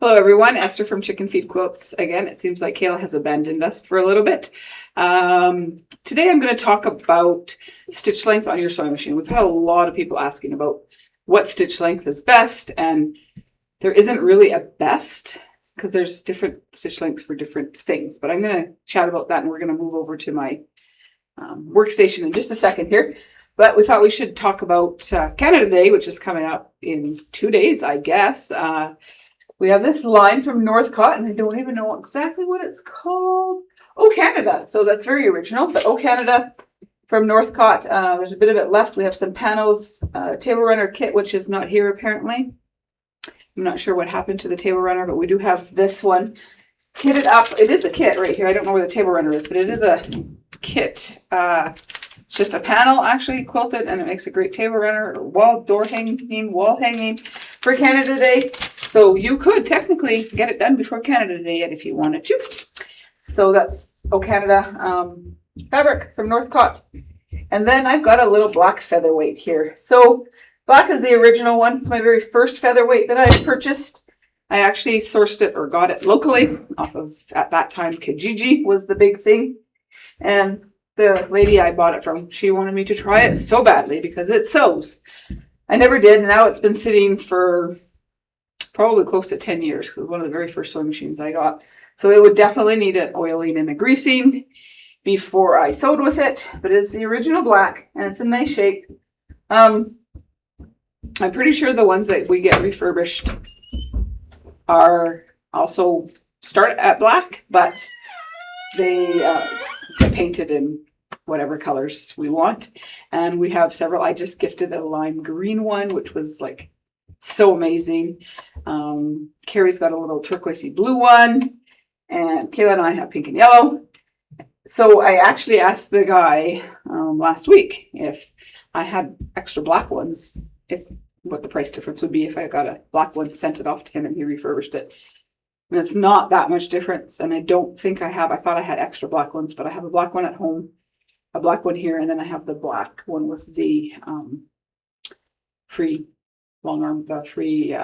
Hello everyone, Esther from Chicken Feed Quilts. Again, it seems like Kayla has abandoned us for a little bit. Today I'm going to talk about stitch length on your sewing machine. We've had a lot of people asking about what stitch length is best, and there isn't really a best because there's different stitch lengths for different things. But I'm going to chat about that, and we're going to move over to my workstation in just a second here. But we thought we should talk about Canada Day, which is coming up in 2 days, I guess. We have this line from Northcott, and I don't even know exactly what it's called. Oh, Canada. So that's very original. But Oh, Canada from Northcott. There's a bit of it left. We have some panels, table runner kit, which is not here apparently. I'm not sure what happened to the table runner, but we do have this one kitted up. It is a kit right here. I don't know where the table runner is, but it is a kit. It's just a panel actually quilted, and it makes a great table runner, wall hanging for Canada Day. So you could technically get it done before Canada Day yet if you wanted to. So that's Oh Canada fabric from Northcott. And then I've got a little black featherweight here. So black is the original one. It's my very first featherweight that I purchased. I actually sourced it or got it locally off of, at that time, Kijiji was the big thing. And the lady I bought it from, she wanted me to try it so badly because it sews. I never did, and now it's been sitting for probably close to 10 years because it was one of the very first sewing machines I got. So it would definitely need an oiling and a greasing before I sewed with it, but it's the original black and it's in nice shape. I'm pretty sure the ones that we get refurbished are also start at black, but they get painted in whatever colors we want. And we have several. I just gifted a lime green one, which was like so amazing. Carrie's got a little turquoisey blue one, and Kayla and I have pink and yellow. So I actually asked the guy last week if I had extra black ones, what the price difference would be if I got a black one, sent it off to him, and he refurbished it. And it's not that much difference, and I don't think I have. I thought I had extra black ones, but I have a black one at home, a black one here, and then I have the black one with the free long arm, the free,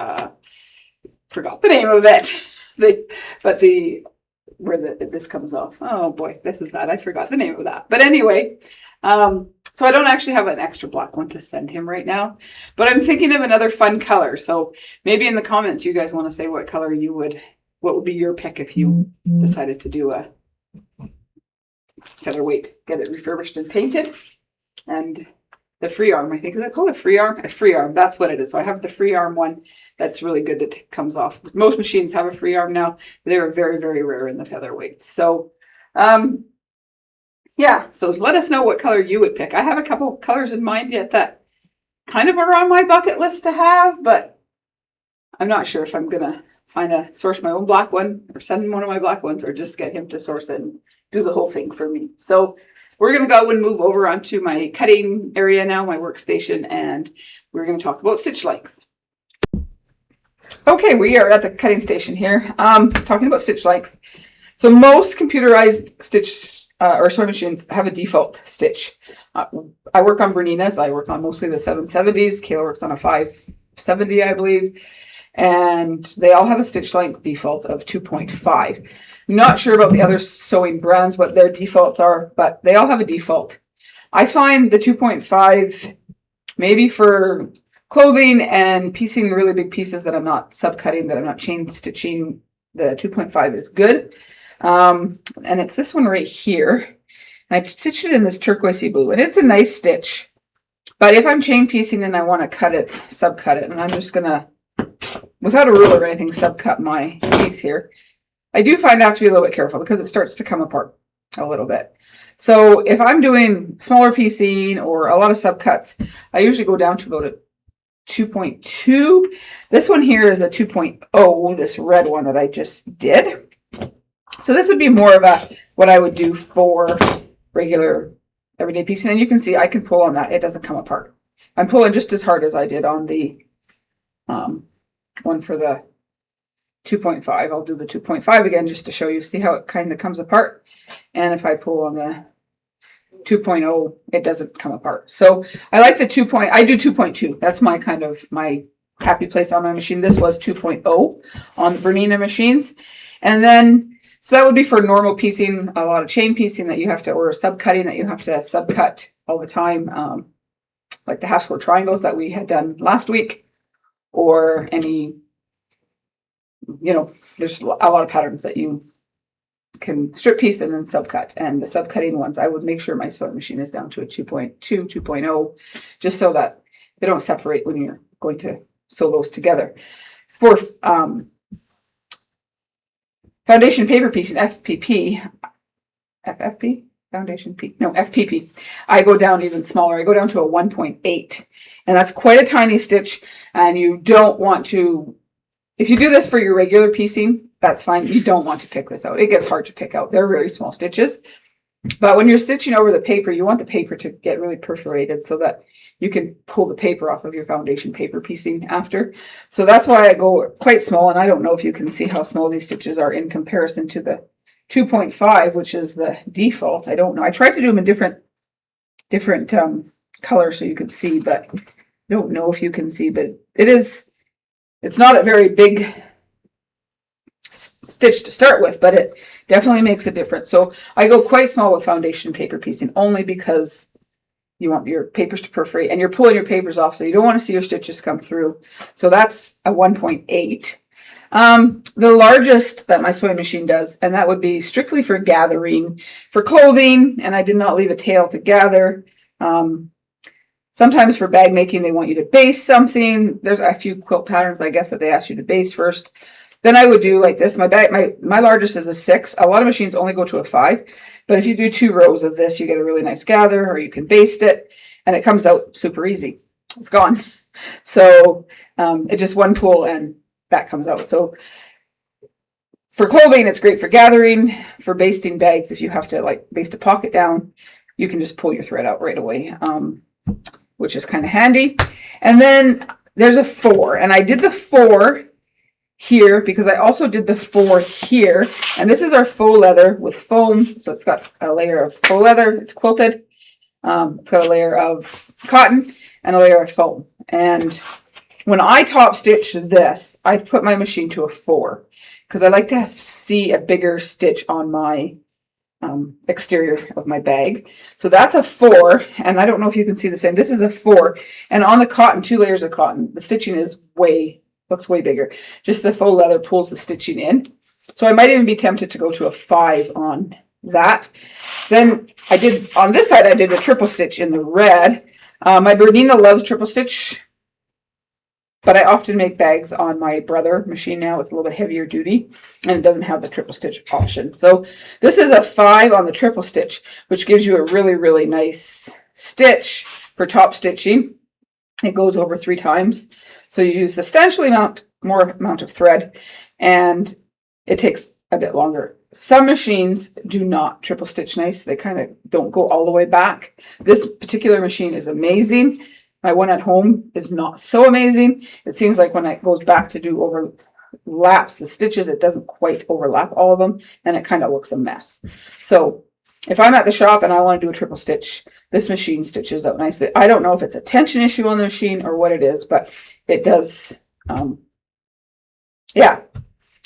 forgot the name of it. This comes off. Oh boy, this is bad. I forgot the name of that. But anyway, so I don't actually have an extra black one to send him right now, but I'm thinking of another fun color. So maybe in the comments, you guys want to say what color what would be your pick if you decided to do a featherweight, get it refurbished and painted. And the free arm, I think, is it called a free arm? A free arm, that's what it is. So I have the free arm one that's really good that comes off. Most machines have a free arm now. They're very, very rare in the featherweight. So, yeah, so let us know what color you would pick. I have a couple colors in mind yet that kind of are on my bucket list to have, but I'm not sure if I'm going to source my own black one or send him one of my black ones or just get him to source it and do the whole thing for me. So we're going to go and move over onto my cutting area now, my workstation, and we're going to talk about stitch length. Okay, we are at the cutting station here, talking about stitch length. So most computerized stitch or sewing machines have a default stitch. I work on Berninas. I work on mostly the 770s. Kayla works on a 570, I believe. And they all have a stitch length default of 2.5. Not sure about the other sewing brands, what their defaults are, but they all have a default. I find the 2.5 maybe for clothing and piecing really big pieces that I'm not subcutting, that I'm not chain stitching. The 2.5 is good. And it's this one right here. And I stitched it in this turquoisey blue, and it's a nice stitch. But if I'm chain piecing and I want to cut it, subcut it, and I'm just going to, without a ruler or anything, subcut my piece here, I do find I have to be a little bit careful because it starts to come apart a little bit. So if I'm doing smaller piecing or a lot of subcuts, I usually go down to about a 2.2. This one here is a 2.0, this red one that I just did. So this would be more of what I would do for regular everyday piecing. And you can see I can pull on that. It doesn't come apart. I'm pulling just as hard as I did on the one for the 2.5. I'll do the 2.5 again just to show you, see how it kind of comes apart. And if I pull on the 2.0, it doesn't come apart. So I like the I do 2.2. That's my kind of my happy place on my machine. This was 2.0 on the Bernina machines. And then, so that would be for normal piecing, a lot of chain piecing that you have to, or subcutting that you have to subcut all the time, like the half square triangles that we had done last week, or any, there's a lot of patterns that you can strip piece and then subcut. And the subcutting ones, I would make sure my sewing machine is down to a 2.2, 2.0, just so that they don't separate when you're going to sew those together. For foundation paper piecing, FPP, FPP, I go down even smaller. I go down to a 1.8, and that's quite a tiny stitch, and you don't want to, if you do this for your regular piecing, that's fine. You don't want to pick this out. It gets hard to pick out. They're very small stitches. But when you're stitching over the paper, you want the paper to get really perforated so that you can pull the paper off of your foundation paper piecing after. So that's why I go quite small. And I don't know if you can see how small these stitches are in comparison to the 2.5, which is the default. I don't know. I tried to do them in different colors so you could see, but I don't know if you can see, but it's not a very big stitch to start with, but it definitely makes a difference. So I go quite small with foundation paper piecing only because you want your papers to perforate and you're pulling your papers off, so you don't want to see your stitches come through. So that's a 1.8. The largest that my sewing machine does, and that would be strictly for gathering for clothing, and I did not leave a tail to gather. Sometimes for bag making, they want you to baste something. There's a few quilt patterns, I guess, that they ask you to baste first. Then I would do like this. My largest is a 6. A lot of machines only go to a 5. But if you do 2 rows of this, you get a really nice gather, or you can baste it, and it comes out super easy. It's gone. So it's just one pull and that comes out. So for clothing, it's great for gathering. For basting bags, if you have to like baste a pocket down, you can just pull your thread out right away, which is kind of handy. And then there's a 4, and I did the 4 here because I also did the 4 here, and this is our faux leather with foam. So it's got a layer of faux leather. It's quilted. It's got a layer of cotton and a layer of foam. And when I top stitch this, I put my machine to a 4 because I like to see a bigger stitch on my exterior of my bag. So that's a 4, and I don't know if you can see the same. This is a 4, and on the cotton, 2 layers of cotton, the stitching is looks way bigger. Just the faux leather pulls the stitching in. So I might even be tempted to go to a 5 on that. Then on this side, I did a triple stitch in the red. My Bernina loves triple stitch, but I often make bags on my Brother machine now. It's a little bit heavier duty, and it doesn't have the triple stitch option. So this is a 5 on the triple stitch, which gives you a really, really nice stitch for top stitching. It goes over 3 times. So you use substantially more amount of thread, and it takes a bit longer. Some machines do not triple stitch nice. They kind of don't go all the way back. This particular machine is amazing. My one at home is not so amazing. It seems like when it goes back to do overlaps the stitches, it doesn't quite overlap all of them, and it kind of looks a mess. So if I'm at the shop and I want to do a triple stitch, this machine stitches out nicely. I don't know if it's a tension issue on the machine or what it is, but it does,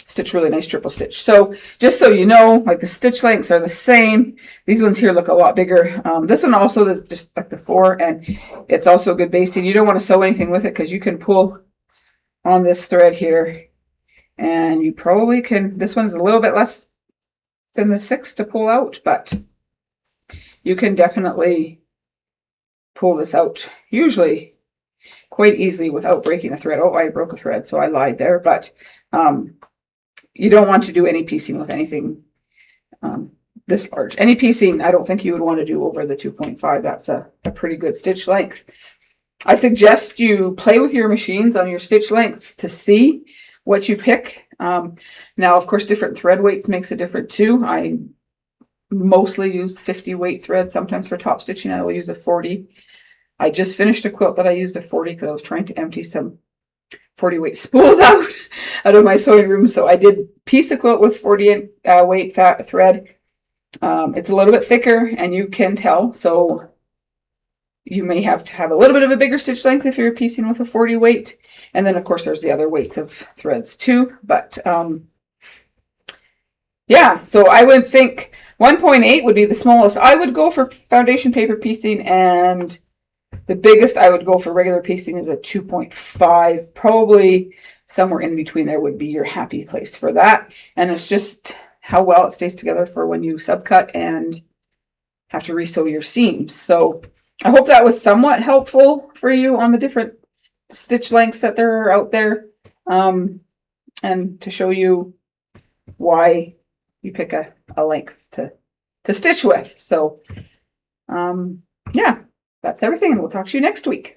stitch really nice triple stitch. So just so you know, like the stitch lengths are the same. These ones here look a lot bigger. This one also is just like the 4, and it's also good basting. You don't want to sew anything with it because you can pull on this thread here, and you probably can. This one's a little bit less than the 6 to pull out, but you can definitely pull this out usually quite easily without breaking a thread. Oh, I broke a thread, so I lied there. But you don't want to do any piecing with anything this large. Any piecing, I don't think you would want to do over the 2.5. That's a pretty good stitch length. I suggest you play with your machines on your stitch length to see what you pick. Now, of course, different thread weights makes a difference too. I mostly use 50 weight thread. Sometimes for top stitching, I will use a 40. I just finished a quilt that I used a 40 because I was trying to empty some 40 weight spools out of my sewing room. So I did piece the quilt with 40 weight thread. It's a little bit thicker, and you can tell. So you may have to have a little bit of a bigger stitch length if you're piecing with a 40 weight. And then of course there's the other weights of threads too. But yeah, so I would think 1.8 would be the smallest I would go for foundation paper piecing, and the biggest I would go for regular piecing is a 2.5. Probably somewhere in between there would be your happy place for that. And it's just how well it stays together for when you subcut and have to resew your seams. So I hope that was somewhat helpful for you on the different stitch lengths that there are out there, and to show you why you pick a length to stitch with. So yeah, that's everything, and we'll talk to you next week.